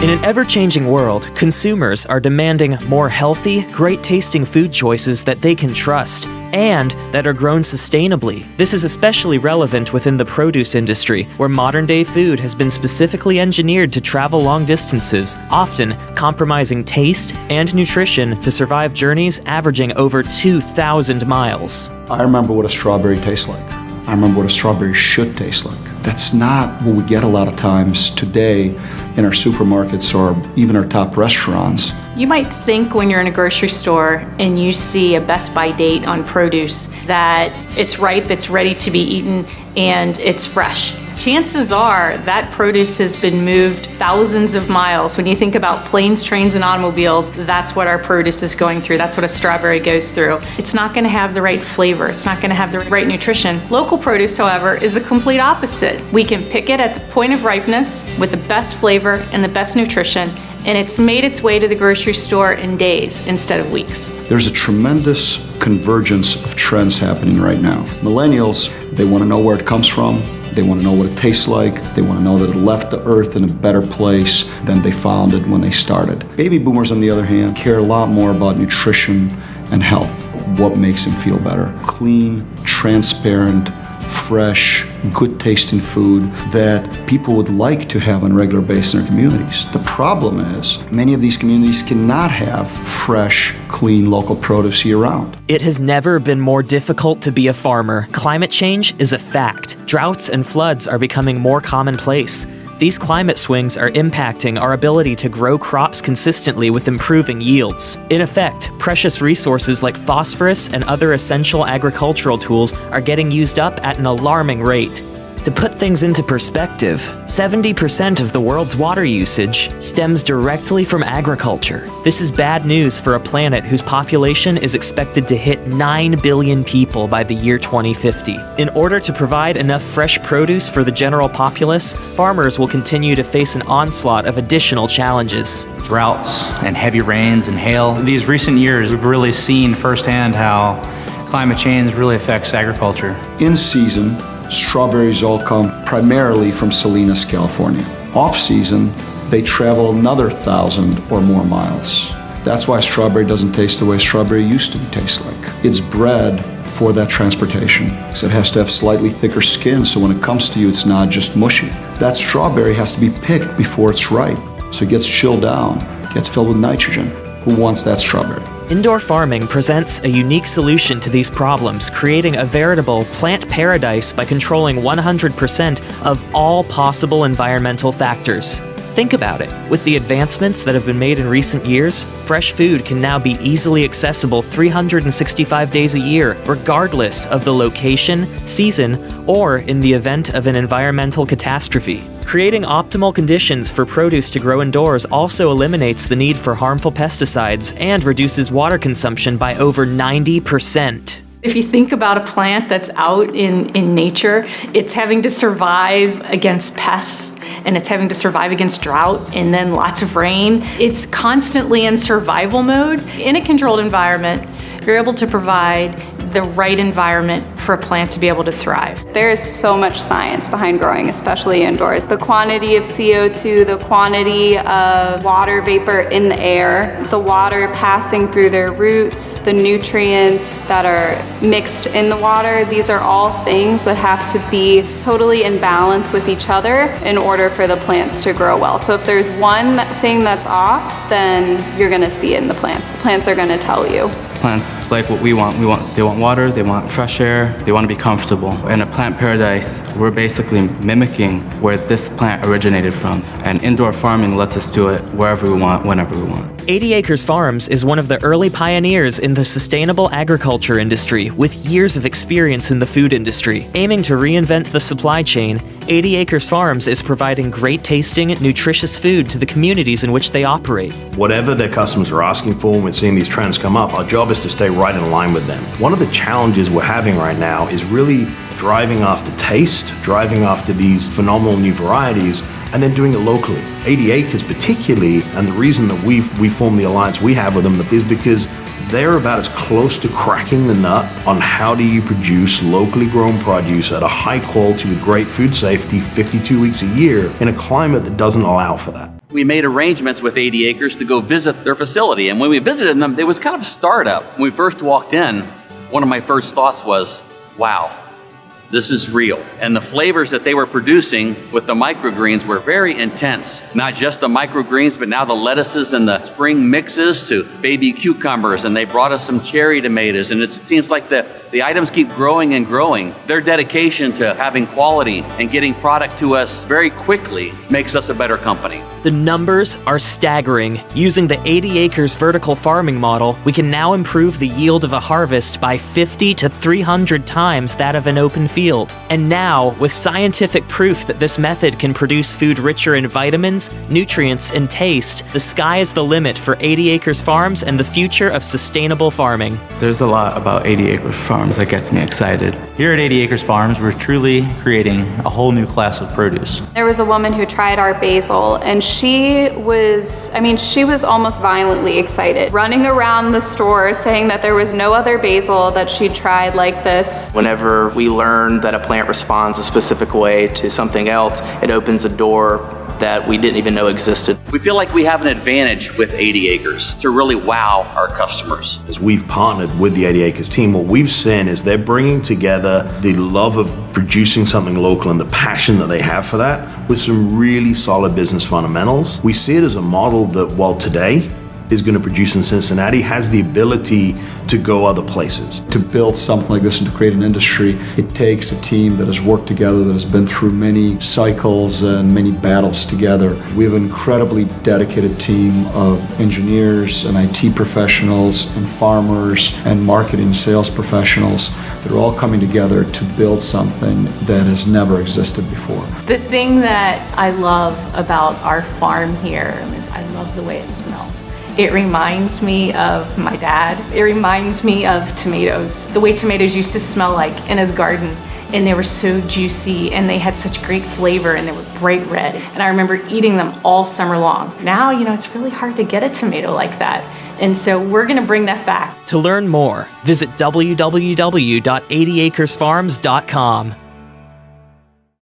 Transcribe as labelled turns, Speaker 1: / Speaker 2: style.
Speaker 1: In an ever-changing world, consumers are demanding more healthy, great-tasting food choices that they can trust and that are grown sustainably. This is especially relevant within the produce industry, where modern-day food has been specifically engineered to travel long distances, often compromising taste and nutrition to survive journeys averaging over 2,000 miles.
Speaker 2: I remember what a strawberry tastes like. I remember what a strawberry should taste like. That's not what we get a lot of times today in our supermarkets or even our top restaurants.
Speaker 3: You might think when you're in a grocery store and you see a best by date on produce that it's ripe, it's ready to be eaten, and it's fresh. Chances are that produce has been moved thousands of miles. When you think about planes, trains, and automobiles, that's what our produce is going through. That's what a strawberry goes through. It's not going to have the right flavor. It's not going to have the right nutrition. Local produce, however, is the complete opposite. We can pick it at the point of ripeness with the best flavor and the best nutrition, and it's made its way to the grocery store in days instead of weeks.
Speaker 2: There's a tremendous convergence of trends happening right now. Millennials, they want to know where it comes from. They want to know what it tastes like. They want to know that it left the earth in a better place than they found it when they started. Baby boomers, on the other hand, care a lot more about nutrition and health. What makes them feel better? Clean, transparent, fresh, good tasting food that people would like to have on a regular basis in their communities. The problem is many of these communities cannot have fresh, clean, local produce year-round.
Speaker 1: It has never been more difficult to be a farmer. Climate change is a fact. Droughts and floods are becoming more commonplace. These climate swings are impacting our ability to grow crops consistently with improving yields. In effect, precious resources like phosphorus and other essential agricultural tools are getting used up at an alarming rate. To put things into perspective, 70% of the world's water usage stems directly from agriculture. This is bad news for a planet whose population is expected to hit 9 billion people by the year 2050. In order to provide enough fresh produce for the general populace, farmers will continue to face an onslaught of additional challenges.
Speaker 4: Droughts and heavy rains and hail. In these recent years, we've really seen firsthand how climate change really affects agriculture.
Speaker 2: In season, strawberries all come primarily from Salinas, California. Off-season, they travel another 1,000 or more miles. That's why strawberry doesn't taste the way strawberry used to taste like. It's bred for that transportation. So it has to have slightly thicker skin, so when it comes to you, it's not just mushy. That strawberry has to be picked before it's ripe. So it gets chilled down, gets filled with nitrogen. Who wants that strawberry?
Speaker 1: Indoor farming presents a unique solution to these problems, creating a veritable plant paradise by controlling 100% of all possible environmental factors. Think about it. With the advancements that have been made in recent years, fresh food can now be easily accessible 365 days a year, regardless of the location, season, or in the event of an environmental catastrophe. Creating optimal conditions for produce to grow indoors also eliminates the need for harmful pesticides and reduces water consumption by over 90%.
Speaker 3: If you think about a plant that's out in nature, it's having to survive against pests and it's having to survive against drought and then lots of rain. It's constantly in survival mode. In a controlled environment, you're able to provide the right environment for a plant to be able to thrive.
Speaker 5: There is so much science behind growing, especially indoors. The quantity of CO2, the quantity of water vapor in the air, the water passing through their roots, the nutrients that are mixed in the water, these are all things that have to be totally in balance with each other in order for the plants to grow well. So if there's one thing that's off, then you're gonna see it in the plants. The plants are gonna tell you.
Speaker 4: Plants like what we want. They want water, they want fresh air, they want to be comfortable. In a plant paradise, we're basically mimicking where this plant originated from. And indoor farming lets us do it wherever we want, whenever we want.
Speaker 1: 80 Acres Farms is one of the early pioneers in the sustainable agriculture industry with years of experience in the food industry. Aiming to reinvent the supply chain, 80 Acres Farms is providing great tasting, nutritious food to the communities in which they operate.
Speaker 6: Whatever their customers are asking for when we're seeing these trends come up, our job is to stay right in line with them. One of the challenges we're having right now is really driving after taste, driving after these phenomenal new varieties, and then doing it locally. 80 Acres particularly, and the reason that we formed the alliance we have with them is because they're about as close to cracking the nut on how do you produce locally grown produce at a high quality with great food safety 52 weeks a year in a climate that doesn't allow for that.
Speaker 7: we made arrangements with 80 Acres to go visit their facility. And when we visited them, it was kind of a startup. When we first walked in, one of my first thoughts was, wow, this is real. And the flavors that they were producing with the microgreens were very intense. Not just the microgreens, but now the lettuces and the spring mixes to baby cucumbers. And they brought us some cherry tomatoes. And it seems like the items keep growing and growing. Their dedication to having quality and getting product to us very quickly makes us a better company.
Speaker 1: The numbers are staggering. Using the 80 Acres vertical farming model, we can now improve the yield of a harvest by 50 to 300 times that of an open field. And now, with scientific proof that this method can produce food richer in vitamins, nutrients, and taste, the sky is the limit for 80 Acres Farms and the future of sustainable farming.
Speaker 4: There's a lot about 80 Acres Farms that gets me excited.
Speaker 8: Here at 80 Acres Farms, we're truly creating a whole new class of produce.
Speaker 5: There was a woman who tried our basil, and she was almost violently excited, running around the store saying that there was no other basil that she'd tried like this.
Speaker 9: Whenever we learn that a plant responds a specific way to something else, it opens a door that we didn't even know existed.
Speaker 7: We feel like we have an advantage with 80 Acres to really wow our customers.
Speaker 6: As we've partnered with the 80 Acres team, what we've seen is they're bringing together the love of producing something local and the passion that they have for that with some really solid business fundamentals. We see it as a model that, while today is going to produce in Cincinnati, has the ability to go other places.
Speaker 2: To build something like this and to create an industry, it takes a team that has worked together, that has been through many cycles and many battles together. We have an incredibly dedicated team of engineers and IT professionals and farmers and marketing sales professionals that are all coming together to build something that has never existed before.
Speaker 3: The thing that I love about our farm here is I love the way it smells. It reminds me of my dad. It reminds me of tomatoes. The way tomatoes used to smell like in his garden. And they were so juicy and they had such great flavor and they were bright red. And I remember eating them all summer long. Now, it's really hard to get a tomato like that. And so we're gonna bring that back.
Speaker 1: To learn more, visit www.80acresfarms.com.